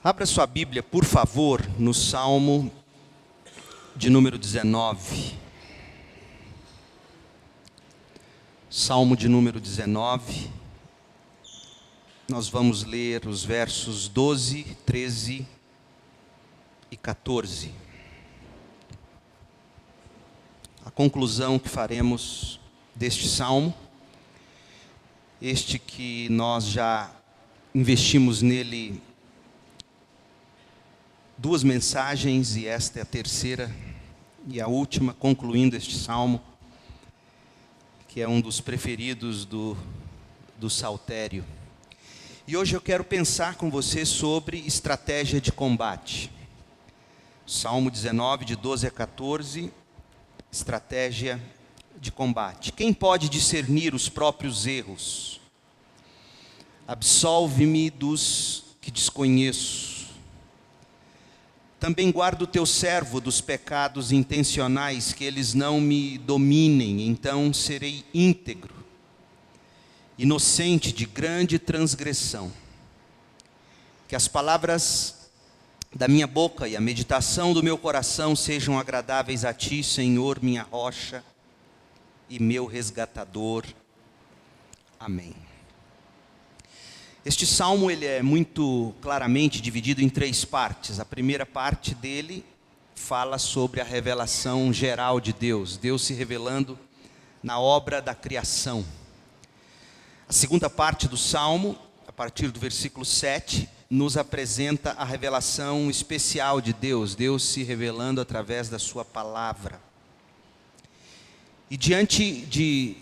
Abra sua Bíblia, por favor, no Salmo de número 19. Salmo de número 19. Nós vamos ler os versos 12, 13 e 14. A conclusão que faremos deste salmo, este que nós já investimos nele duas mensagens, e esta é a terceira e a última, concluindo este salmo, que é um dos preferidos do saltério. E hoje eu quero pensar com você sobre estratégia de combate. Salmo 19, de 12 a 14, estratégia de combate. Quem pode discernir os próprios erros? Absolve-me dos que desconheço. Também guarda o teu servo dos pecados intencionais, que eles não me dominem, então serei íntegro, inocente de grande transgressão. Que as palavras da minha boca e a meditação do meu coração sejam agradáveis a ti, Senhor, minha rocha e meu resgatador. Amém. Este salmo ele é muito claramente dividido em três partes. A primeira parte dele fala sobre a revelação geral de Deus, Deus se revelando na obra da criação. A segunda parte do salmo, a partir do versículo 7, nos apresenta a revelação especial de Deus, Deus se revelando através da sua palavra. E diante de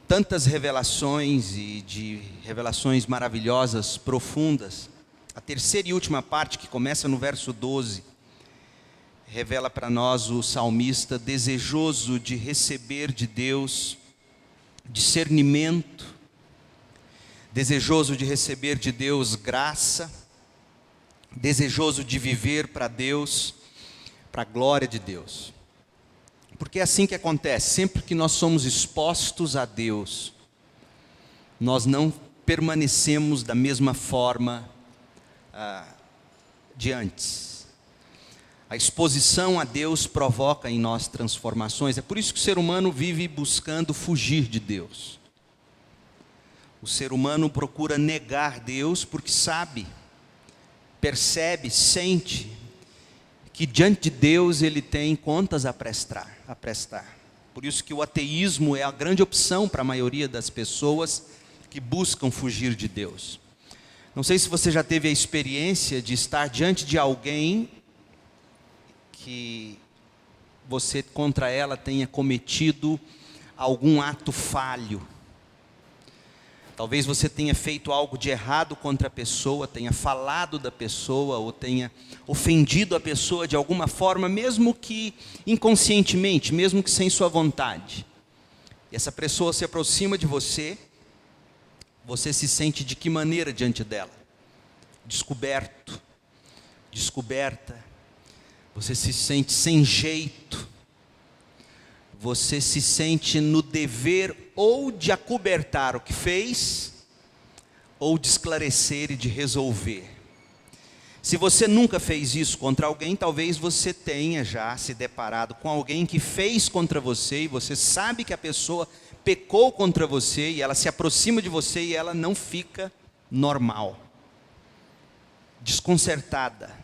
tantas revelações e de revelações maravilhosas, profundas, a terceira e última parte, que começa no verso 12, revela para nós o salmista desejoso de receber de Deus discernimento, desejoso de receber de Deus graça, desejoso de viver para Deus, para a glória de Deus. Porque é assim que acontece, sempre que nós somos expostos a Deus, nós não permanecemos da mesma forma de antes. A exposição a Deus provoca em nós transformações, é por isso que o ser humano vive buscando fugir de Deus. O ser humano procura negar Deus porque sabe, percebe, sente que diante de Deus ele tem contas a prestar. Por isso que o ateísmo é a grande opção para a maioria das pessoas que buscam fugir de Deus. Não sei se você já teve a experiência de estar diante de alguém que você contra ela tenha cometido algum ato falho. Talvez você tenha feito algo de errado contra a pessoa, tenha falado da pessoa, ou tenha ofendido a pessoa de alguma forma, mesmo que inconscientemente, mesmo que sem sua vontade. E essa pessoa se aproxima de você, você se sente de que maneira diante dela? Descoberto, descoberta, você se sente sem jeito, você se sente no dever ou de acobertar o que fez, ou de esclarecer e de resolver. Se você nunca fez isso contra alguém, talvez você tenha já se deparado com alguém que fez contra você, e você sabe que a pessoa pecou contra você, e ela se aproxima de você e ela não fica normal, desconcertada,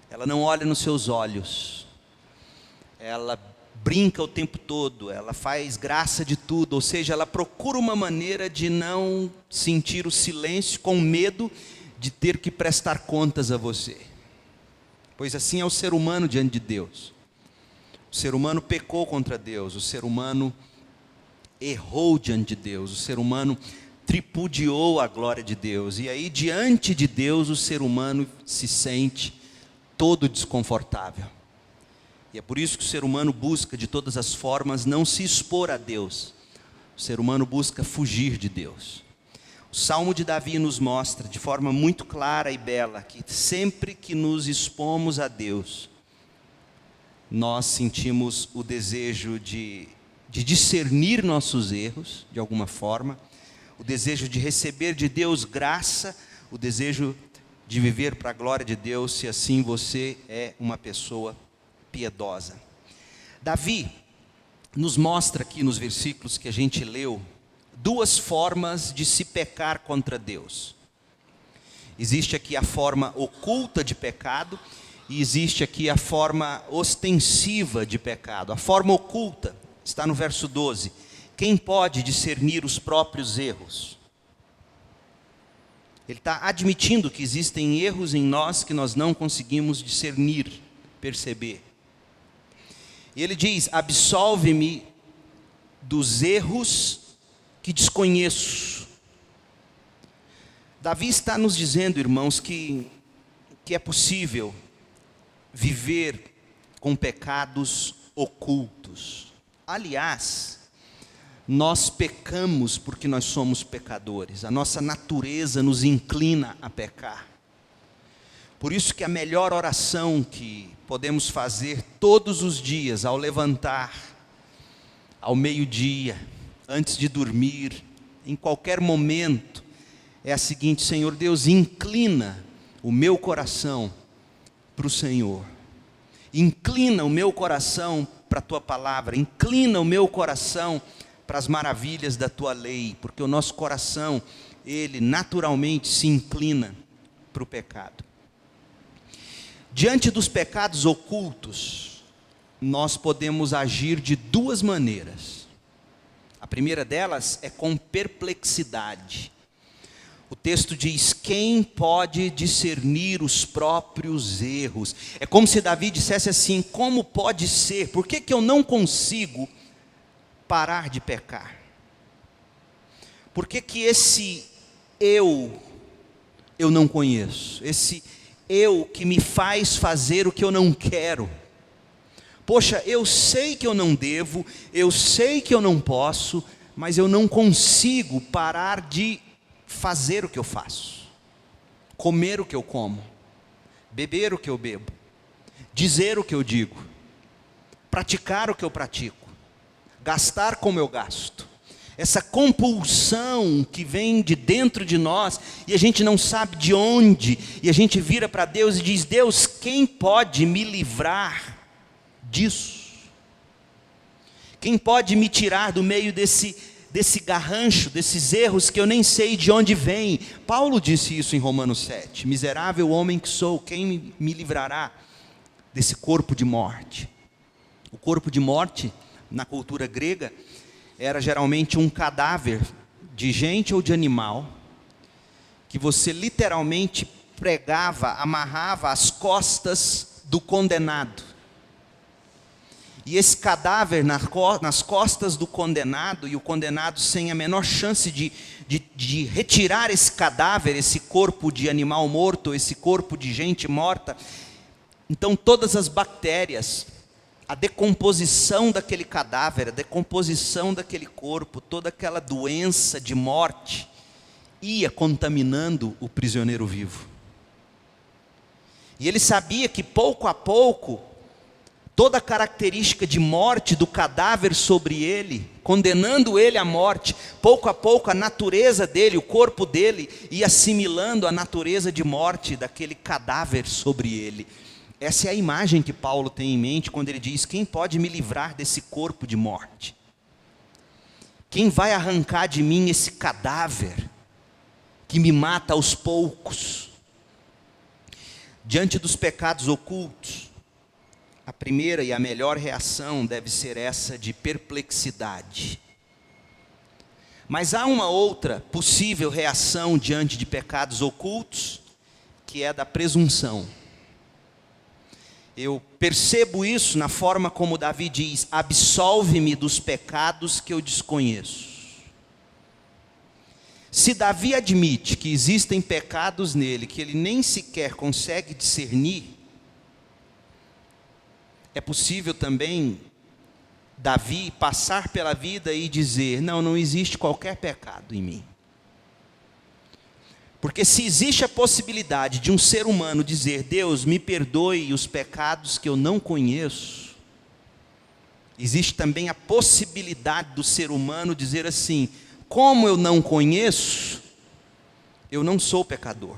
ela não olha nos seus olhos, ela brinca o tempo todo, ela faz graça de tudo, ou seja, ela procura uma maneira de não sentir o silêncio, com medo de ter que prestar contas a você. Pois assim é o ser humano diante de Deus. O ser humano pecou contra Deus, o ser humano errou diante de Deus, o ser humano tripudiou a glória de Deus, e aí diante de Deus o ser humano se sente todo desconfortável. E é por isso que o ser humano busca de todas as formas não se expor a Deus. O ser humano busca fugir de Deus. O Salmo de Davi nos mostra de forma muito clara e bela que sempre que nos expomos a Deus, nós sentimos o desejo de discernir nossos erros, de alguma forma, o desejo de receber de Deus graça, o desejo de viver para a glória de Deus, se assim você é uma pessoa piedosa. Davi nos mostra aqui nos versículos que a gente leu, duas formas de se pecar contra Deus. Existe aqui a forma oculta de pecado e existe aqui a forma ostensiva de pecado. A forma oculta está no verso 12. Quem pode discernir os próprios erros? Ele está admitindo que existem erros em nós que nós não conseguimos discernir, perceber. E ele diz: absolve-me dos erros que desconheço. Davi está nos dizendo, irmãos, que é possível viver com pecados ocultos. Aliás, nós pecamos porque nós somos pecadores. A nossa natureza nos inclina a pecar. Por isso que a melhor oração que podemos fazer todos os dias, ao levantar, ao meio-dia, antes de dormir, em qualquer momento, é a seguinte: Senhor Deus, inclina o meu coração para o Senhor. Inclina o meu coração para a Tua palavra. Inclina o meu coração para as maravilhas da Tua lei. Porque o nosso coração, ele naturalmente se inclina para o pecado. Diante dos pecados ocultos, nós podemos agir de duas maneiras. A primeira delas é com perplexidade. O texto diz: quem pode discernir os próprios erros? É como se Davi dissesse assim: como pode ser? Por que eu não consigo parar de pecar? Por que esse eu não conheço? Esse eu que me faz fazer o que eu não quero. Poxa, eu sei que eu não devo, eu sei que eu não posso, mas eu não consigo parar de fazer o que eu faço, comer o que eu como, beber o que eu bebo, dizer o que eu digo, praticar o que eu pratico, gastar como eu gasto. Essa compulsão que vem de dentro de nós e a gente não sabe de onde, e a gente vira para Deus e diz: Deus, quem pode me livrar disso? Quem pode me tirar do meio desse garrancho, desses erros que eu nem sei de onde vem? Paulo disse isso em Romanos 7: miserável homem que sou, quem me livrará desse corpo de morte? O corpo de morte, na cultura grega, era geralmente um cadáver de gente ou de animal, que você literalmente pregava, amarrava às costas do condenado. E esse cadáver nas costas do condenado, e o condenado sem a menor chance de retirar esse cadáver, esse corpo de animal morto, esse corpo de gente morta. Então todas as bactérias, a decomposição daquele cadáver, a decomposição daquele corpo, toda aquela doença de morte, ia contaminando o prisioneiro vivo. E ele sabia que pouco a pouco, toda a característica de morte do cadáver sobre ele, condenando ele à morte, pouco a pouco a natureza dele, o corpo dele, ia assimilando a natureza de morte daquele cadáver sobre ele. Essa é a imagem que Paulo tem em mente quando ele diz: quem pode me livrar desse corpo de morte? Quem vai arrancar de mim esse cadáver que me mata aos poucos? Diante dos pecados ocultos, a primeira e a melhor reação deve ser essa de perplexidade. Mas há uma outra possível reação diante de pecados ocultos, que é da presunção. Eu percebo isso na forma como Davi diz: absolve-me dos pecados que eu desconheço. Se Davi admite que existem pecados nele que ele nem sequer consegue discernir, é possível também Davi passar pela vida e dizer: não existe qualquer pecado em mim. Porque se existe a possibilidade de um ser humano dizer: Deus, me perdoe os pecados que eu não conheço, existe também a possibilidade do ser humano dizer assim: como eu não conheço, eu não sou pecador.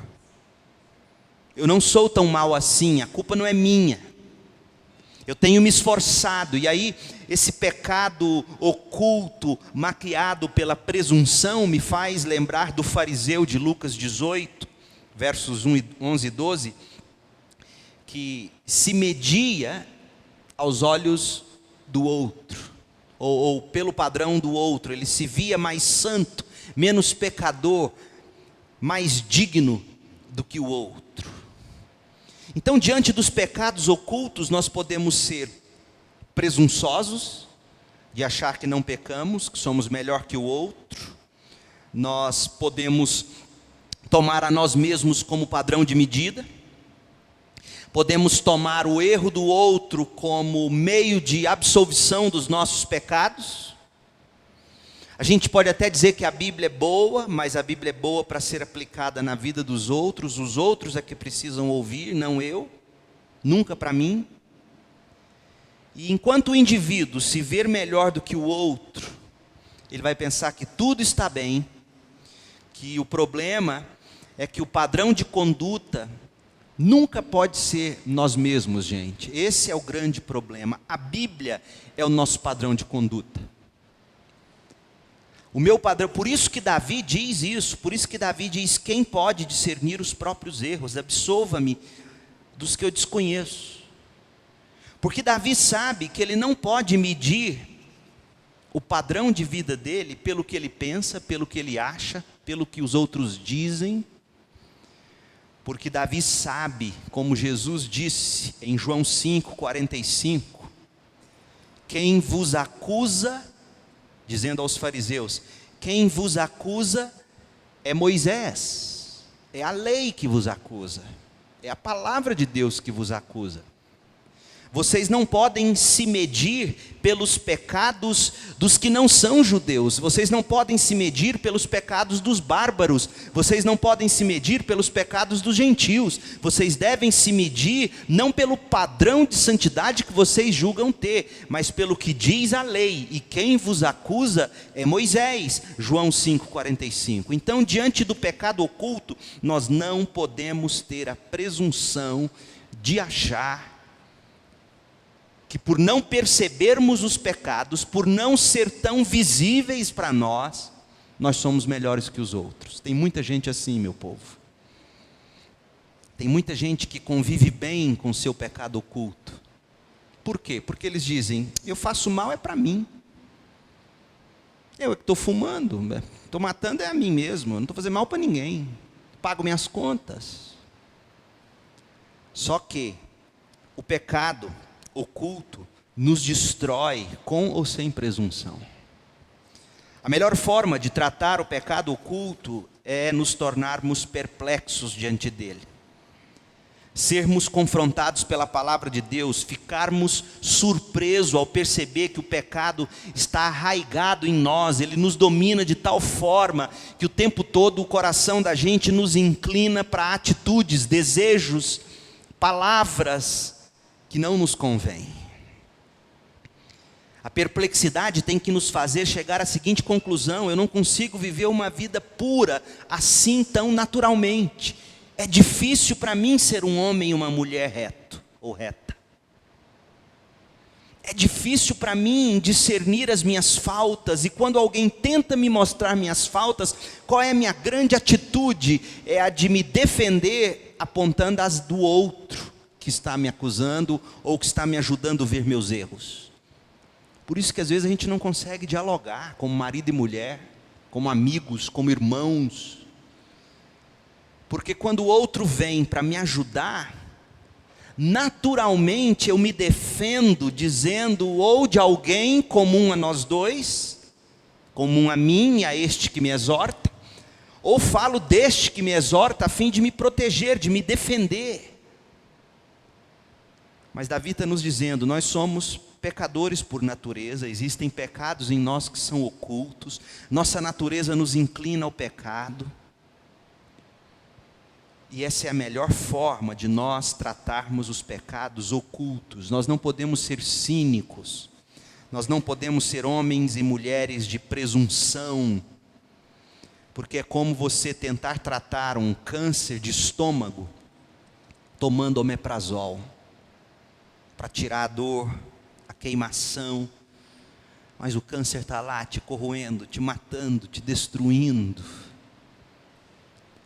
eu não sou tão mal assim, a culpa não é minha. Eu tenho me esforçado, e aí esse pecado oculto, maquiado pela presunção, me faz lembrar do fariseu de Lucas 18, versos 11 e 12, que se media aos olhos do outro, ou pelo padrão do outro, ele se via mais santo, menos pecador, mais digno do que o outro. Então, diante dos pecados ocultos, nós podemos ser presunçosos, de achar que não pecamos, que somos melhor que o outro. Nós podemos tomar a nós mesmos como padrão de medida. Podemos tomar o erro do outro como meio de absolvição dos nossos pecados. A gente pode até dizer que a Bíblia é boa, mas a Bíblia é boa para ser aplicada na vida dos outros. Os outros é que precisam ouvir, não eu, nunca para mim. E enquanto o indivíduo se ver melhor do que o outro, ele vai pensar que tudo está bem, que o problema é que o padrão de conduta nunca pode ser nós mesmos, gente. Esse é o grande problema. A Bíblia é o nosso padrão de conduta. O meu padrão, por isso que Davi diz isso, por isso que Davi diz: quem pode discernir os próprios erros? Absolva-me dos que eu desconheço. Porque Davi sabe que ele não pode medir o padrão de vida dele pelo que ele pensa, pelo que ele acha, pelo que os outros dizem. Porque Davi sabe, como Jesus disse em João 5,45, quem vos acusa, dizendo aos fariseus, quem vos acusa é Moisés, é a lei que vos acusa, é a palavra de Deus que vos acusa. Vocês não podem se medir pelos pecados dos que não são judeus. Vocês não podem se medir pelos pecados dos bárbaros. Vocês não podem se medir pelos pecados dos gentios. Vocês devem se medir não pelo padrão de santidade que vocês julgam ter, mas pelo que diz a lei. E quem vos acusa é Moisés. João 5,45. Então, diante do pecado oculto, nós não podemos ter a presunção de achar que por não percebermos os pecados, por não ser tão visíveis para nós, nós somos melhores que os outros. Tem muita gente assim, meu povo. Tem muita gente que convive bem com o seu pecado oculto. Por quê? Porque eles dizem: eu faço mal é para mim. Eu estou fumando, estou matando é a mim mesmo, eu não estou fazendo mal para ninguém. Pago minhas contas. Só que o pecado oculto nos destrói com ou sem presunção. A melhor forma de tratar o pecado oculto é nos tornarmos perplexos diante dele, sermos confrontados pela palavra de Deus, ficarmos surpresos ao perceber que o pecado está arraigado em nós, ele nos domina de tal forma que o tempo todo o coração da gente nos inclina para atitudes, desejos, palavras que não nos convém. A perplexidade tem que nos fazer chegar à seguinte conclusão: eu não consigo viver uma vida pura assim tão naturalmente. É difícil para mim ser um homem e uma mulher reto ou reta. É difícil para mim discernir as minhas faltas, e quando alguém tenta me mostrar minhas faltas, qual é a minha grande atitude? É a de me defender apontando as do outro que está me acusando ou que está me ajudando a ver meus erros. Por isso que às vezes a gente não consegue dialogar como marido e mulher, como amigos, como irmãos. Porque quando o outro vem para me ajudar, naturalmente eu me defendo dizendo ou de alguém comum a nós dois, comum a mim e a este que me exorta, ou falo deste que me exorta a fim de me proteger, de me defender. Mas Davi está nos dizendo: nós somos pecadores por natureza, existem pecados em nós que são ocultos, nossa natureza nos inclina ao pecado, e essa é a melhor forma de nós tratarmos os pecados ocultos. Nós não podemos ser cínicos, nós não podemos ser homens e mulheres de presunção, porque é como você tentar tratar um câncer de estômago tomando omeprazol, para tirar a dor, a queimação, mas o câncer está lá te corroendo, te matando, te destruindo.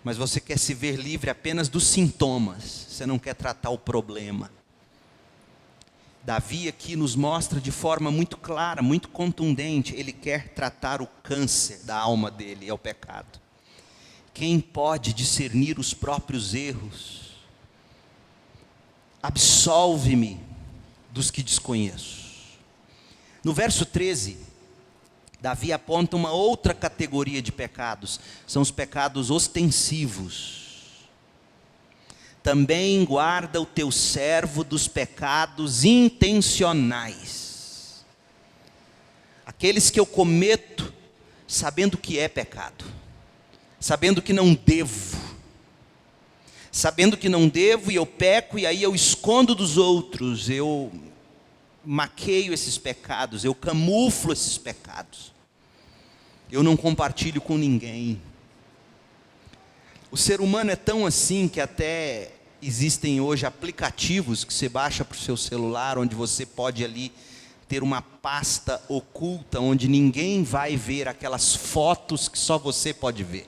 Mas você quer se ver livre apenas dos sintomas, você não quer tratar o problema. Davi aqui nos mostra de forma muito clara, muito contundente, ele quer tratar o câncer da alma dele, é o pecado. Quem pode discernir os próprios erros? Absolve-me dos que desconheço. No verso 13, Davi aponta uma outra categoria de pecados, são os pecados ostensivos. Também guarda o teu servo dos pecados intencionais, aqueles que eu cometo sabendo que é pecado, sabendo que não devo, e eu peco, e aí eu escondo dos outros, eu maqueio esses pecados, eu camuflo esses pecados, eu não compartilho com ninguém. O ser humano é tão assim que até existem hoje aplicativos que você baixa para o seu celular, onde você pode ali ter uma pasta oculta, onde ninguém vai ver aquelas fotos que só você pode ver,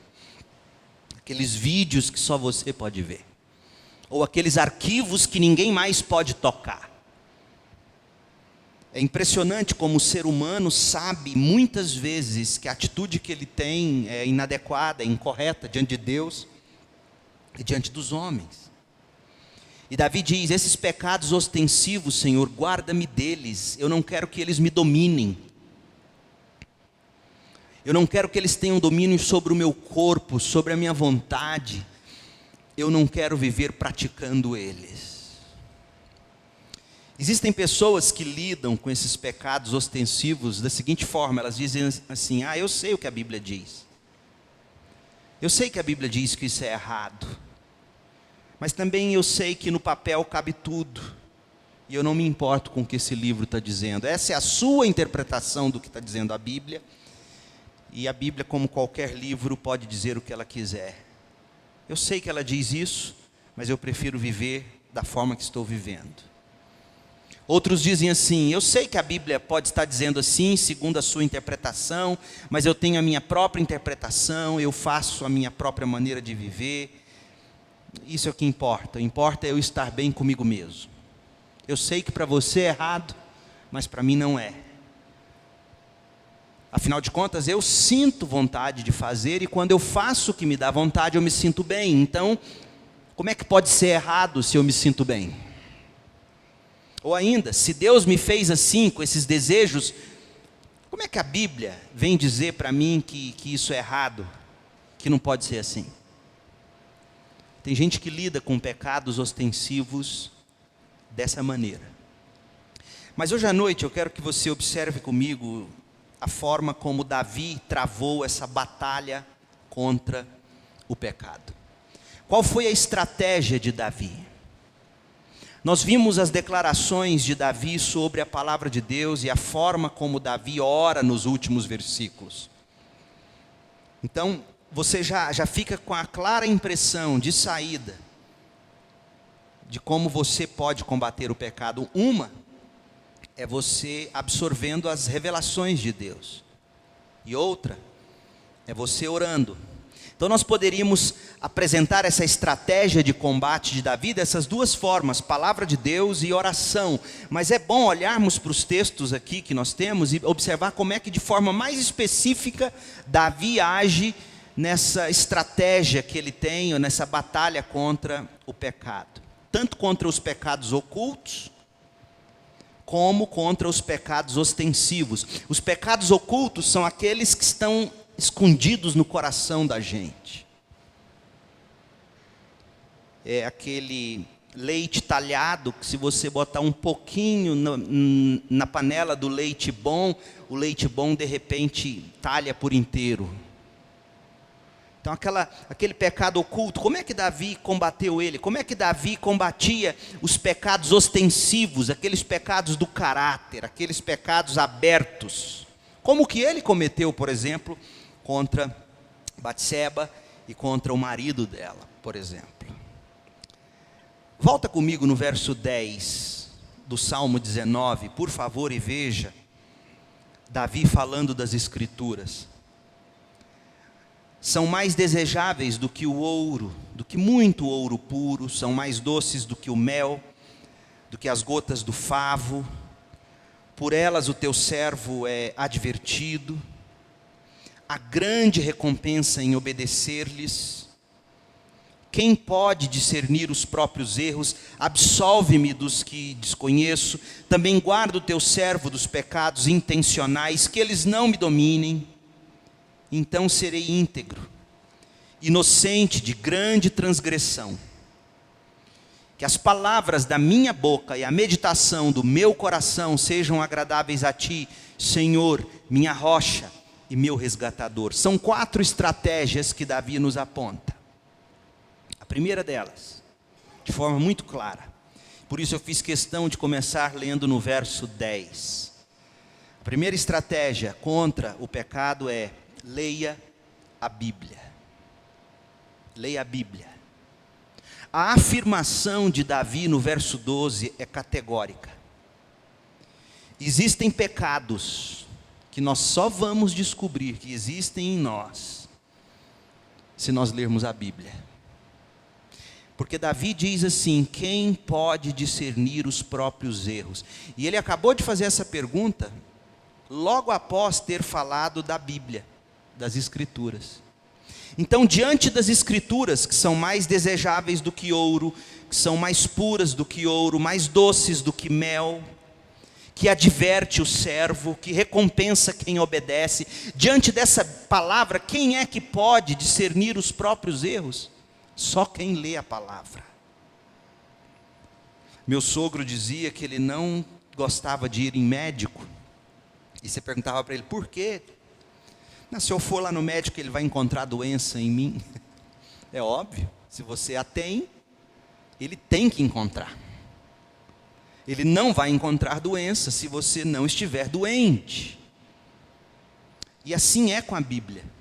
aqueles vídeos que só você pode ver, ou aqueles arquivos que ninguém mais pode tocar. É impressionante como o ser humano sabe muitas vezes que a atitude que ele tem é inadequada, é incorreta diante de Deus e diante dos homens. E Davi diz: esses pecados ostensivos, Senhor, guarda-me deles, eu não quero que eles me dominem, eu não quero que eles tenham domínio sobre o meu corpo, sobre a minha vontade, eu não quero viver praticando eles. Existem pessoas que lidam com esses pecados ostensivos da seguinte forma, elas dizem assim: eu sei o que a Bíblia diz, eu sei que a Bíblia diz que isso é errado, mas também eu sei que no papel cabe tudo, e eu não me importo com o que esse livro está dizendo. Essa é a sua interpretação do que está dizendo a Bíblia, e a Bíblia, como qualquer livro, pode dizer o que ela quiser. Eu sei que ela diz isso, mas eu prefiro viver da forma que estou vivendo. Outros dizem assim: eu sei que a Bíblia pode estar dizendo assim, segundo a sua interpretação, mas eu tenho a minha própria interpretação, eu faço a minha própria maneira de viver. Isso é o que importa é eu estar bem comigo mesmo. Eu sei que para você é errado, mas para mim não é. Afinal de contas, eu sinto vontade de fazer, e quando eu faço o que me dá vontade, eu me sinto bem. Então, como é que pode ser errado se eu me sinto bem? Ou ainda, se Deus me fez assim, com esses desejos, como é que a Bíblia vem dizer para mim que isso é errado, que não pode ser assim? Tem gente que lida com pecados ostensivos dessa maneira. Mas hoje à noite eu quero que você observe comigo a forma como Davi travou essa batalha contra o pecado. Qual foi a estratégia de Davi? Nós vimos as declarações de Davi sobre a palavra de Deus e a forma como Davi ora nos últimos versículos. Então, você já fica com a clara impressão de saída de como você pode combater o pecado. Uma é você absorvendo as revelações de Deus, e outra é você orando. Então nós poderíamos apresentar essa estratégia de combate de Davi dessas duas formas: palavra de Deus e oração. Mas é bom olharmos para os textos aqui que nós temos e observar como é que de forma mais específica Davi age nessa estratégia que ele tem, ou nessa batalha contra o pecado. Tanto contra os pecados ocultos, como contra os pecados ostensivos. Os pecados ocultos são aqueles que estão escondidos no coração da gente. É aquele leite talhado que, se você botar um pouquinho na panela do leite bom, o leite bom de repente talha por inteiro. Então aquele pecado oculto, como é que Davi combateu ele? Como é que Davi combatia os pecados ostensivos, aqueles pecados do caráter, aqueles pecados abertos? Como que ele cometeu, por exemplo, contra Batseba e contra o marido dela, por exemplo. Volta comigo no verso 10 do Salmo 19, por favor, e veja Davi falando das Escrituras. São mais desejáveis do que o ouro, do que muito ouro puro, são mais doces do que o mel, do que as gotas do favo. Por elas o teu servo é advertido. Há grande recompensa em obedecer-lhes. Quem pode discernir os próprios erros? Absolve-me dos que desconheço. Também guarda o teu servo dos pecados intencionais, que eles não me dominem. Então serei íntegro, inocente de grande transgressão. Que as palavras da minha boca e a meditação do meu coração sejam agradáveis a ti, Senhor, minha rocha e meu resgatador. São 4 estratégias que Davi nos aponta. A primeira delas, de forma muito clara, por isso eu fiz questão de começar lendo no verso 10. A primeira estratégia contra o pecado é: leia a Bíblia. Leia a Bíblia. A afirmação de Davi no verso 12 é categórica. Existem pecados que nós só vamos descobrir que existem em nós se nós lermos a Bíblia. Porque Davi diz assim: quem pode discernir os próprios erros? E ele acabou de fazer essa pergunta logo após ter falado da Bíblia, das Escrituras. Então, diante das Escrituras, que são mais desejáveis do que ouro, que são mais puras do que ouro, mais doces do que mel, que adverte o servo, que recompensa quem obedece, diante dessa palavra, quem é que pode discernir os próprios erros? Só quem lê a palavra. Meu sogro dizia que ele não gostava de ir em médico, e você perguntava para ele: por quê? Se eu for lá no médico, ele vai encontrar doença em mim. É óbvio, se você a tem, ele tem que encontrar. Ele não vai encontrar doença se você não estiver doente. E assim é com a Bíblia.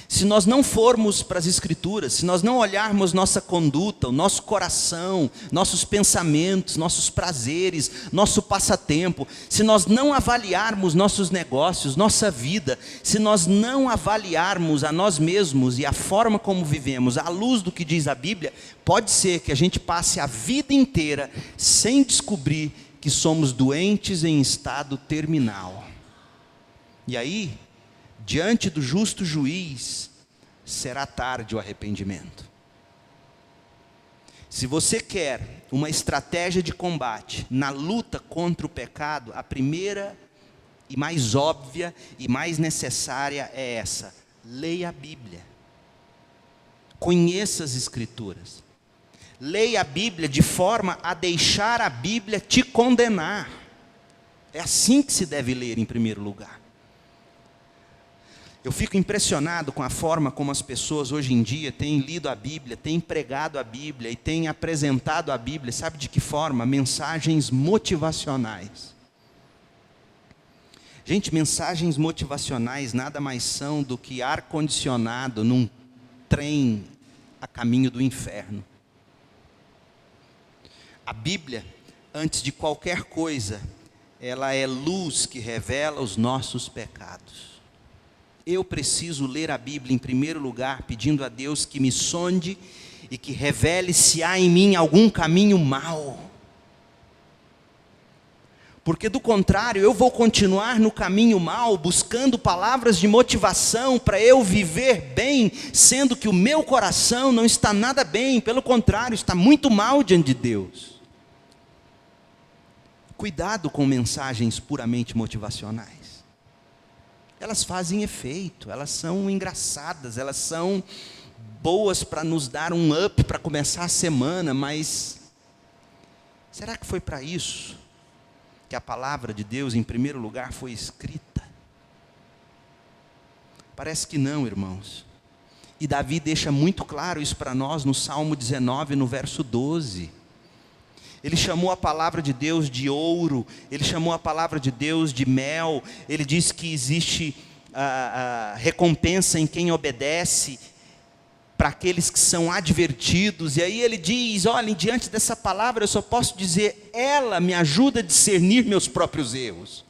Se nós não formos para as Escrituras, se nós não olharmos nossa conduta, o nosso coração, nossos pensamentos, nossos prazeres, nosso passatempo, se nós não avaliarmos nossos negócios, nossa vida, se nós não avaliarmos a nós mesmos e a forma como vivemos à luz do que diz a Bíblia, pode ser que a gente passe a vida inteira sem descobrir que somos doentes em estado terminal. E aí, diante do justo juiz, será tarde o arrependimento. Se você quer uma estratégia de combate na luta contra o pecado, a primeira e mais óbvia e mais necessária é essa: leia a Bíblia. Conheça as Escrituras. Leia a Bíblia de forma a deixar a Bíblia te condenar. É assim que se deve ler em primeiro lugar. Eu fico impressionado com a forma como as pessoas hoje em dia têm lido a Bíblia, têm pregado a Bíblia e têm apresentado a Bíblia. Sabe de que forma? Mensagens motivacionais. Gente, mensagens motivacionais nada mais são do que ar-condicionado num trem a caminho do inferno. A Bíblia, antes de qualquer coisa, ela é luz que revela os nossos pecados. Eu preciso ler a Bíblia em primeiro lugar, pedindo a Deus que me sonde e que revele se há em mim algum caminho mau. Porque do contrário, eu vou continuar no caminho mau, buscando palavras de motivação para eu viver bem, sendo que o meu coração não está nada bem, pelo contrário, está muito mal diante de Deus. Cuidado com mensagens puramente motivacionais. Elas fazem efeito, elas são engraçadas, elas são boas para nos dar um up para começar a semana, mas será que foi para isso que a palavra de Deus em primeiro lugar foi escrita? Parece que não, irmãos. E Davi deixa muito claro isso para nós no Salmo 19, no verso 12. Ele chamou a palavra de Deus de ouro, ele chamou a palavra de Deus de mel, ele diz que existe a recompensa em quem obedece. para aqueles que são advertidos. E aí ele diz: olhem, diante dessa palavra eu só posso dizer, ela me ajuda a discernir meus próprios erros.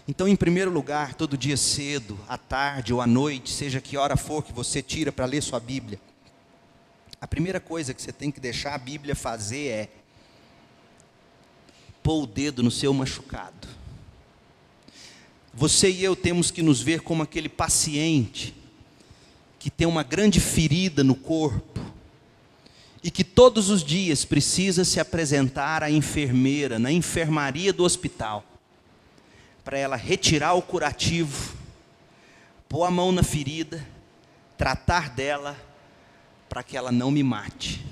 Então, em primeiro lugar, todo dia cedo, à tarde ou à noite, seja que hora for que você tira para ler sua Bíblia, a primeira coisa que você tem que deixar a Bíblia fazer é pôr o dedo no seu machucado. Você e eu temos que nos ver como aquele paciente que tem uma grande ferida no corpo e que todos os dias precisa se apresentar à enfermeira, na enfermaria do hospital, para ela retirar o curativo, pôr a mão na ferida, tratar dela, para que ela não me mate.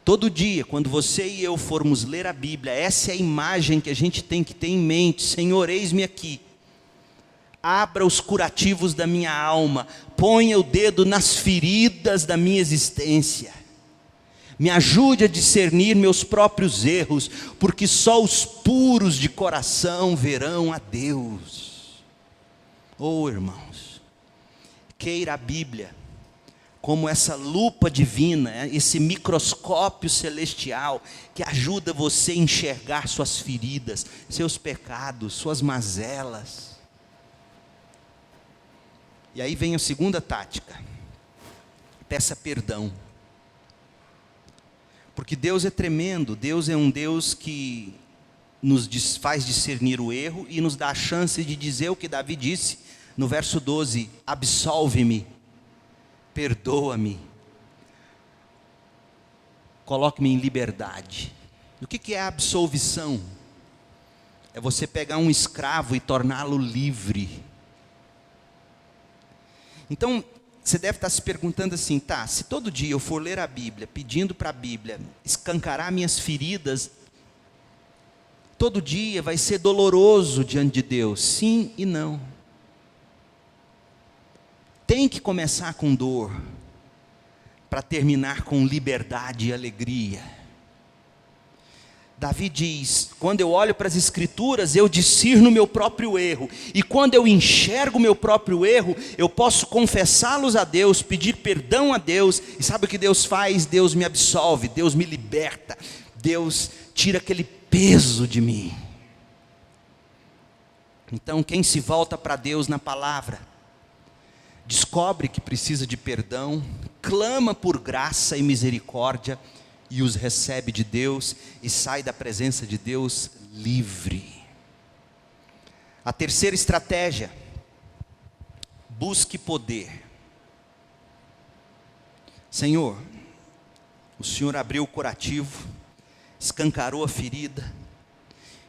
Todo dia, quando você e eu formos ler a Bíblia, essa é a imagem que a gente tem que ter em mente: Senhor, eis-me aqui, abra os curativos da minha alma, ponha o dedo nas feridas da minha existência, me ajude a discernir meus próprios erros, porque só os puros de coração verão a Deus. Oh, irmãos, queira a Bíblia como essa lupa divina, esse microscópio celestial, que ajuda você a enxergar suas feridas, seus pecados, suas mazelas. E aí vem a segunda tática: peça perdão. Porque Deus é tremendo, Deus é um Deus que nos faz discernir o erro e nos dá a chance de dizer o que Davi disse no verso 12: absolve-me, perdoa-me, coloque-me em liberdade. O que é a absolvição? É você pegar um escravo e torná-lo livre. Então, você deve estar se perguntando assim: tá, se todo dia eu for ler a Bíblia, pedindo para a Bíblia escancarar minhas feridas, todo dia vai ser doloroso diante de Deus? Sim e não. Tem que começar com dor, para terminar com liberdade e alegria. Davi diz: quando eu olho para as Escrituras, eu discerno o meu próprio erro, e quando eu enxergo o meu próprio erro, eu posso confessá-los a Deus, pedir perdão a Deus, e sabe o que Deus faz? Deus me absolve, Deus me liberta, Deus tira aquele peso de mim. Então, quem se volta para Deus na palavra, descobre que precisa de perdão, clama por graça e misericórdia, e os recebe de Deus, e sai da presença de Deus livre. A terceira estratégia: busque poder. Senhor, o Senhor abriu o curativo, escancarou a ferida,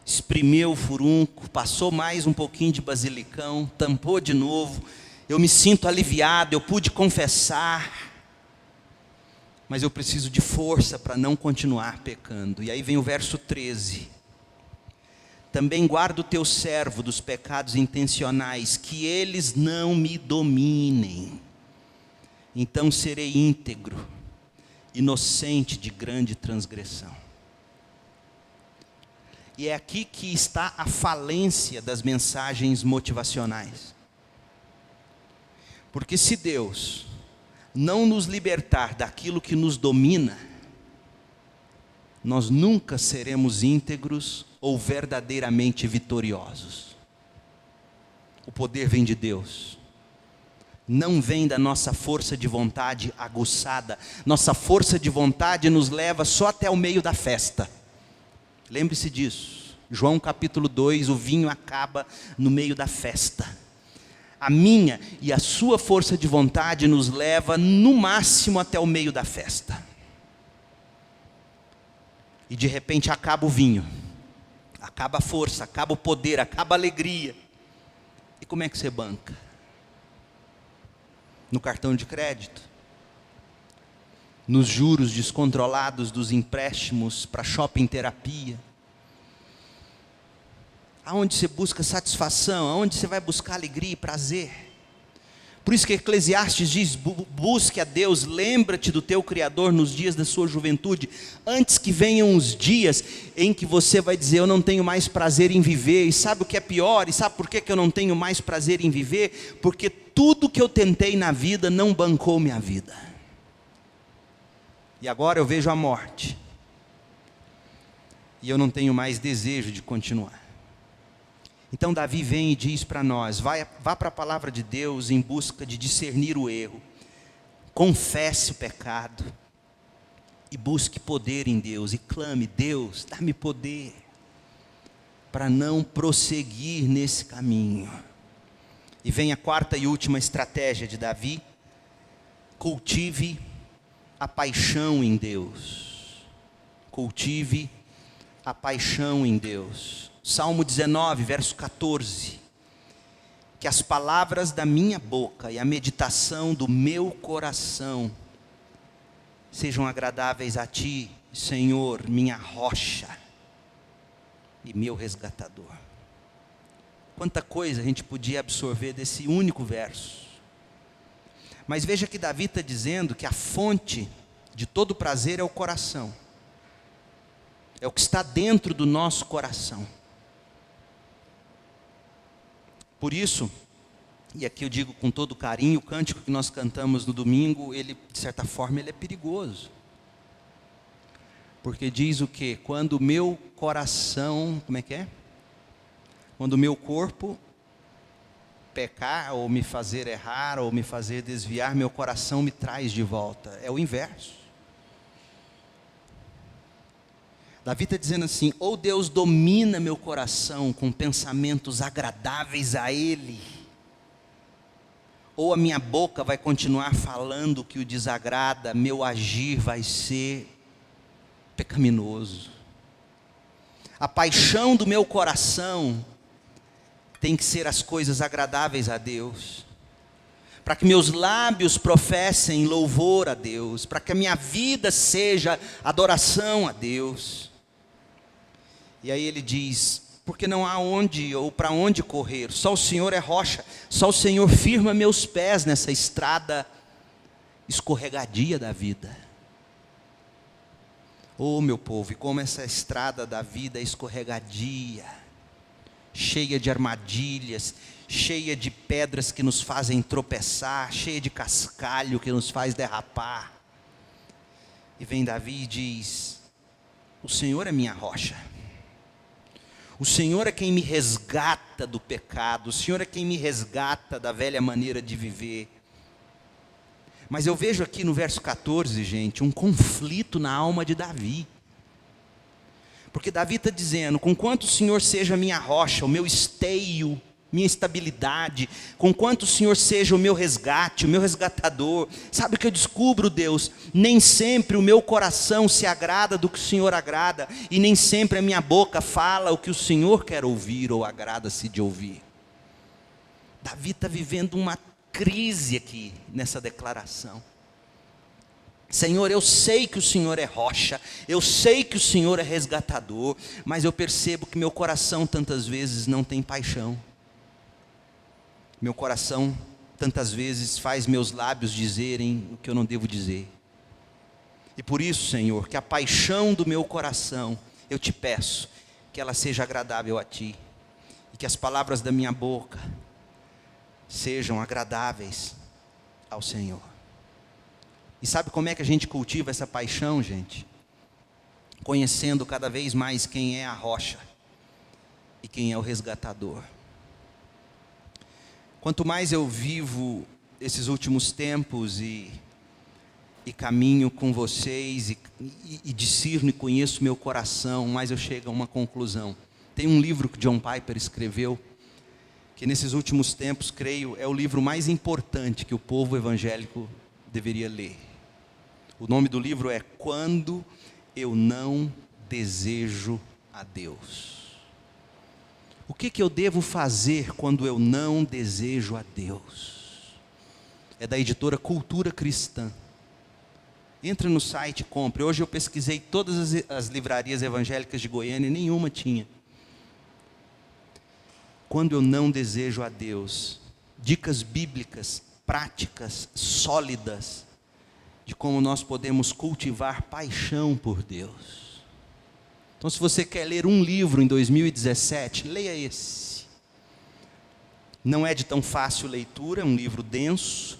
espremeu o furúnculo, passou mais um pouquinho de basilicão, tampou de novo, eu me sinto aliviado, eu pude confessar, mas eu preciso de força para não continuar pecando. E aí vem o verso 13: também guarda o teu servo dos pecados intencionais, que eles não me dominem, então serei íntegro, inocente de grande transgressão. E é aqui que está a falência das mensagens motivacionais. Porque se Deus não nos libertar daquilo que nos domina, nós nunca seremos íntegros ou verdadeiramente vitoriosos. O poder vem de Deus, não vem da nossa força de vontade aguçada. Nossa força de vontade nos leva só até o meio da festa. Lembre-se disso. João capítulo 2, o vinho acaba no meio da festa. A minha e a sua força de vontade nos leva no máximo até o meio da festa. E de repente acaba o vinho, acaba a força, acaba o poder, acaba a alegria. E como é que você banca? No cartão de crédito? Nos juros descontrolados dos empréstimos para shopping terapia? Aonde você busca satisfação? Aonde você vai buscar alegria e prazer? Por isso que Eclesiastes diz: busque a Deus, lembra-te do teu Criador nos dias da sua juventude, antes que venham os dias em que você vai dizer: eu não tenho mais prazer em viver. E sabe o que é pior? E sabe por que eu não tenho mais prazer em viver? Porque tudo que eu tentei na vida não bancou minha vida. E agora eu vejo a morte, e eu não tenho mais desejo de continuar. Então Davi vem e diz para nós: vá para a palavra de Deus em busca de discernir o erro, confesse o pecado, e busque poder em Deus, e clame: Deus, dá-me poder, para não prosseguir nesse caminho. E vem a quarta e última estratégia de Davi: cultive a paixão em Deus. Cultive a paixão em Deus. Salmo 19, verso 14: que as palavras da minha boca e a meditação do meu coração sejam agradáveis a ti, Senhor, minha rocha e meu resgatador. Quanta coisa a gente podia absorver desse único verso. Mas veja que Davi está dizendo que a fonte de todo prazer é o coração, é o que está dentro do nosso coração. Por isso, e aqui eu digo com todo carinho, o cântico que nós cantamos no domingo, ele, de certa forma, ele é perigoso. Porque diz o quê? Quando o meu coração, como é que é? Quando o meu corpo pecar, ou me fazer errar, ou me fazer desviar, meu coração me traz de volta. É o inverso. Davi está dizendo assim: ou Deus domina meu coração com pensamentos agradáveis a Ele, ou a minha boca vai continuar falando o que o desagrada, meu agir vai ser pecaminoso. A paixão do meu coração tem que ser as coisas agradáveis a Deus, para que meus lábios professem louvor a Deus, para que a minha vida seja adoração a Deus. E aí ele diz: porque não há onde ou para onde correr, só o Senhor é rocha, só o Senhor firma meus pés nessa estrada escorregadia da vida. Oh meu povo, e como essa estrada da vida é escorregadia, cheia de armadilhas, cheia de pedras que nos fazem tropeçar, cheia de cascalho que nos faz derrapar. E vem Davi e diz: o Senhor é minha rocha, o Senhor é quem me resgata do pecado, o Senhor é quem me resgata da velha maneira de viver. Mas eu vejo aqui no verso 14, gente, um conflito na alma de Davi. Porque Davi está dizendo: conquanto o Senhor seja minha rocha, o meu esteio, minha estabilidade, conquanto o Senhor seja o meu resgate, o meu resgatador. Sabe o que eu descubro, Deus? Nem sempre o meu coração se agrada do que o Senhor agrada, e nem sempre a minha boca fala o que o Senhor quer ouvir ou agrada-se de ouvir. Davi está vivendo uma crise aqui nessa declaração. Senhor, eu sei que o Senhor é rocha, eu sei que o Senhor é resgatador, mas eu percebo que meu coração tantas vezes não tem paixão. Meu coração tantas vezes faz meus lábios dizerem o que eu não devo dizer. E por isso, Senhor, que a paixão do meu coração, eu te peço, que ela seja agradável a Ti, e que as palavras da minha boca sejam agradáveis ao Senhor. E sabe como é que a gente cultiva essa paixão, gente? Conhecendo cada vez mais quem é a rocha e quem é o resgatador. Quanto mais eu vivo esses últimos tempos e caminho com vocês e discerno e conheço meu coração, mais eu chego a uma conclusão. Tem um livro que John Piper escreveu, que nesses últimos tempos, creio, é o livro mais importante que o povo evangélico deveria ler. O nome do livro é Quando Eu Não Desejo a Deus. O que eu devo fazer quando eu não desejo a Deus? É da editora Cultura Cristã. Entra no site e compre. Hoje eu pesquisei todas as livrarias evangélicas de Goiânia e nenhuma tinha. Quando eu não desejo a Deus, dicas bíblicas práticas sólidas de como nós podemos cultivar paixão por Deus. Então, se você quer ler um livro em 2017, leia esse. Não é de tão fácil leitura, é um livro denso,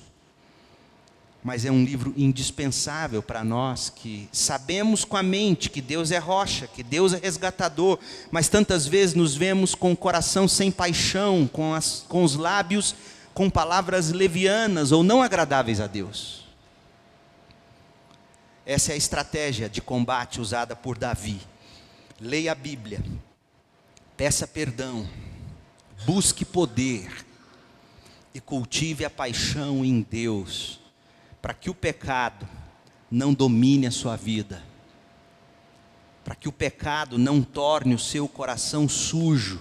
mas é um livro indispensável para nós que sabemos com a mente que Deus é rocha, que Deus é resgatador, mas tantas vezes nos vemos com o coração sem paixão, com os lábios com palavras levianas ou não agradáveis a Deus. Essa é a estratégia de combate usada por Davi. Leia a Bíblia, peça perdão, busque poder e cultive a paixão em Deus, para que o pecado não domine a sua vida, para que o pecado não torne o seu coração sujo.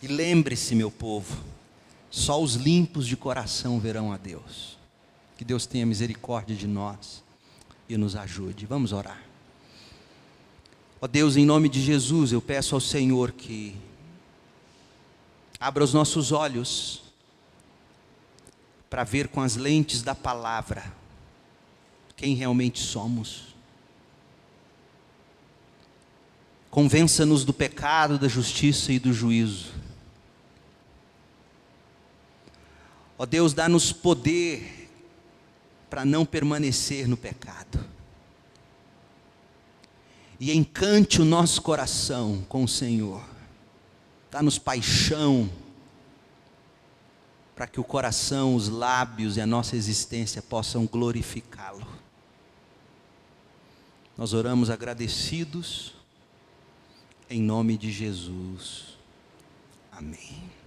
E lembre-se, meu povo, só os limpos de coração verão a Deus. Que Deus tenha misericórdia de nós e nos ajude. Vamos orar. Ó Deus, em nome de Jesus, eu peço ao Senhor que abra os nossos olhos para ver com as lentes da palavra quem realmente somos. Convença-nos do pecado, da justiça e do juízo. Ó Deus, dá-nos poder para não permanecer no pecado. E encante o nosso coração com o Senhor. Dá-nos paixão, para que o coração, os lábios e a nossa existência possam glorificá-lo. Nós oramos agradecidos, em nome de Jesus. Amém.